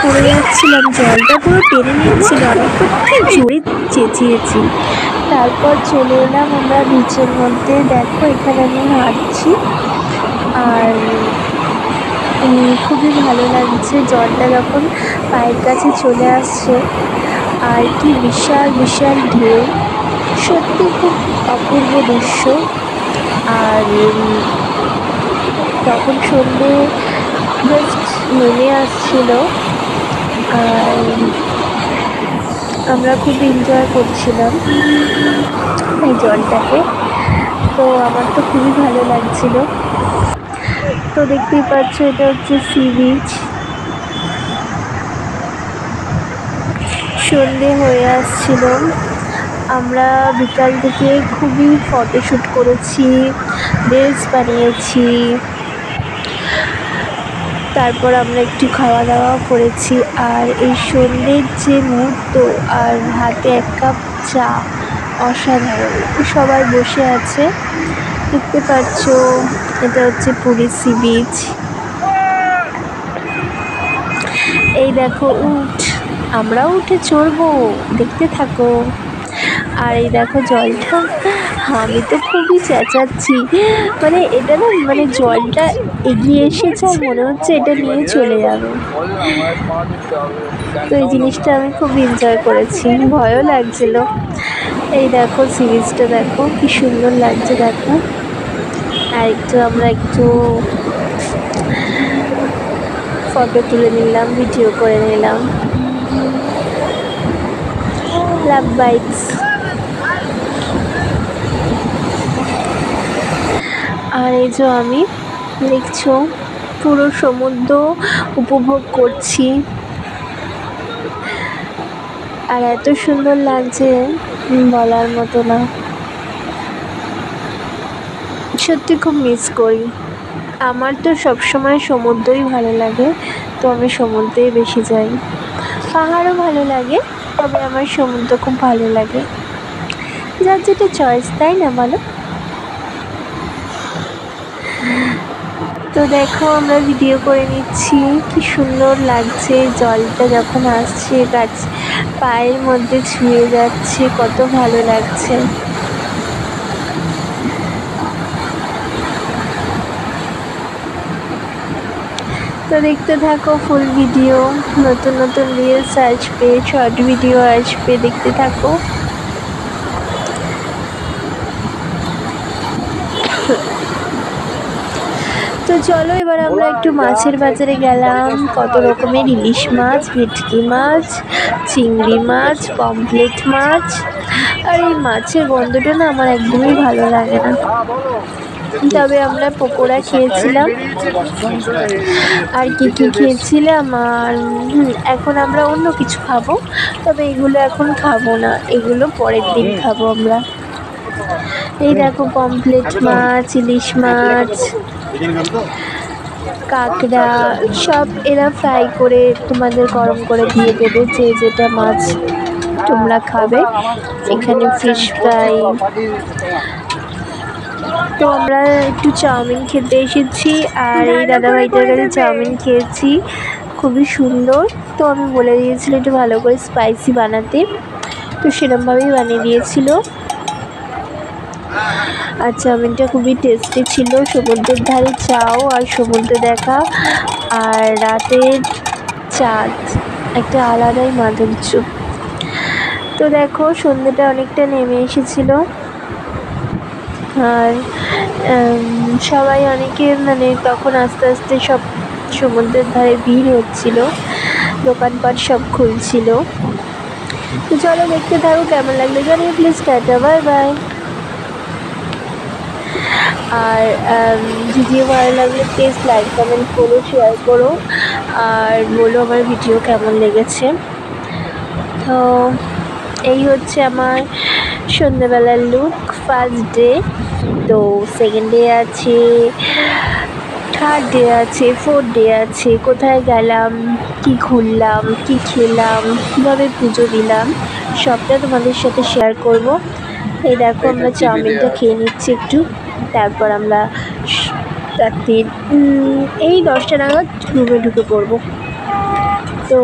পড়ে যাচ্ছিলাম, জলটা পুরো টেনে নিচ্ছিল, আমি খুব জোরে চেঁচিয়েছি। তারপর চলে এলাম আমরা বিচের মধ্যে। দেখো এখানে আমি হাঁটছি আর খুবই ভালো লাগছে জলটা যখন পায়ের কাছে চলে আসছে। আর কি বিশাল বিশাল ঢেউ, সত্যি খুব অপূর্ব দৃশ্য। আর তখন সন্ধে জাস্ট নেমে আসছিল আর আমরা খুব এনজয় করছিলাম এই জলটাকে। তো আমার তো খুবই ভালো লাগছিল। তো দেখতেই পাচ্ছ এটা হচ্ছে সি বিচ। সন্ধে হয়ে আসছিল, আমরা বিকাল থেকে খুবই ফটোশ্যুট করেছি, রিলস বানিয়েছি। তারপর আমরা একটু খাওয়া দাওয়া করেছি। আর এই সন্ধ্যের যে মুহূর্ত আর হাতে 1 কাপ চা, অসাধারণ। সবাই বসে আছে, দেখতে পাচ্ছ এটা হচ্ছে পুরী সি বিচ। এই দেখো উট, আমরাও উঠে চড়বো, দেখতে থাকো। আর এই দেখো জলটা, আমি তো খুবই চেঁচাচ্ছি, মানে এটা না, মানে জলটা এগিয়ে এসেছে আর মনে হচ্ছে এটা নিয়ে চলে যাবে। তো এই জিনিসটা আমি খুব এনজয় করেছি, ভয়ও লাগছিল। এই দেখো সি বিচটা দেখো কি সুন্দর লাগছে, দেখো। আর আমরা একটু ফটো তুলে নিলাম, ভিডিও করে নিলাম। লাভ বাইটস। আর এই যে আমি, দেখছো পুরো সমুদ্র উপভোগ করছি আর এত সুন্দর লাগছে বলার মতো না। সত্যি খুব মিস করি। আমার তো সবসময় সমুদ্রই ভালো লাগে, তো আমি সমুদ্রেই বেশি যাই। পাহাড়ও ভালো লাগে, তবে আমার সমুদ্র খুব ভালো লাগে। যার যেটা চয়েস, তাই না বলো? তো দেখো আমরা ভিডিও করে নিচ্ছি, কি সুন্দর লাগছে জলটা যখন আসছে, গাছ পায়ের মধ্যে ছুঁয়ে যাচ্ছে, কত ভালো লাগছে। তো দেখতে থাকো ফুল ভিডিও, নতুন নতুন রিলস আসবে, শর্ট ভিডিও আসবে, দেখতে থাকো। তো চলো এবার আমরা একটু মাছের বাজারে গেলাম। কত রকমের ইলিশ মাছ, ভেটকি মাছ, চিংড়ি মাছ, পমফ্রেট মাছ। আর এই মাছের গন্ধটা না আমার একদমই ভালো লাগে না, তবে আমরা পকোড়া খেয়েছিলাম। আর কি কি খেয়েছিলাম, আর এখন আমরা অন্য কিছু খাবো, তবে এগুলো এখন খাবো না, এগুলো পরের দিন খাবো আমরা। এই দেখো পমফ্রেট মাছ, ইলিশ মাছ, কাঁকড়া, সব এরা ফ্রাই করে তোমাদের গরম করে দিয়ে দেবে, যে যেটা মাছ তোমরা খাবে। এখানে ফিশ ফ্রাই। তো আমরা একটু চাউমিন খেতে এসেছি, আর এই দাদাভাইটার কাছে চাউমিন খেয়েছি, খুবই সুন্দর। তো আমি বলে দিয়েছিলাম একটু ভালো করে স্পাইসি বানাতে, তো সেরকমভাবেই বানিয়ে দিয়েছিল। আর চাউমিনটা খুবই টেস্টি ছিল। সমুদ্রের ধারে চাও আর সমুদ্র দেখা আর রাতের চাঁদ, একটা আলাদাই মাধুর্য। তো দেখো সন্ধ্যেটা অনেকটা নেমে এসেছিল, আর সবাই অনেকে মানে তখন আস্তে আস্তে সব সমুদ্রের ধারে ভিড় হচ্ছিল, দোকানপাট সব খুলছিল। তো চলো দেখতে থাকো, কেমন লাগলো জানিয়ে প্লিজ। Tata, bye bye. আর ভিডিও ভালো লাগলে প্লিজ লাইক কমেন্ট করো, শেয়ার করো, আর বলো আমার ভিডিও কেমন লেগেছে। তো এই হচ্ছে আমার সন্ধ্যেবেলার লুক, ফার্স্ট ডে। তো সেকেন্ড ডে আছে, থার্ড ডে আছে, ফোর্থ ডে আছে, কোথায় গেলাম, কি ঘুরলাম, কি খেলাম, কীভাবে পুজো দিলাম, সবটা তোমাদের সাথে শেয়ার করব। এই দেখো আমরা চাউমিনটা খেয়ে নিচ্ছি একটু, তারপর আমরা রাত্রির এই 10টা নাগাদ রুমে ঢুকে পড়বো। তো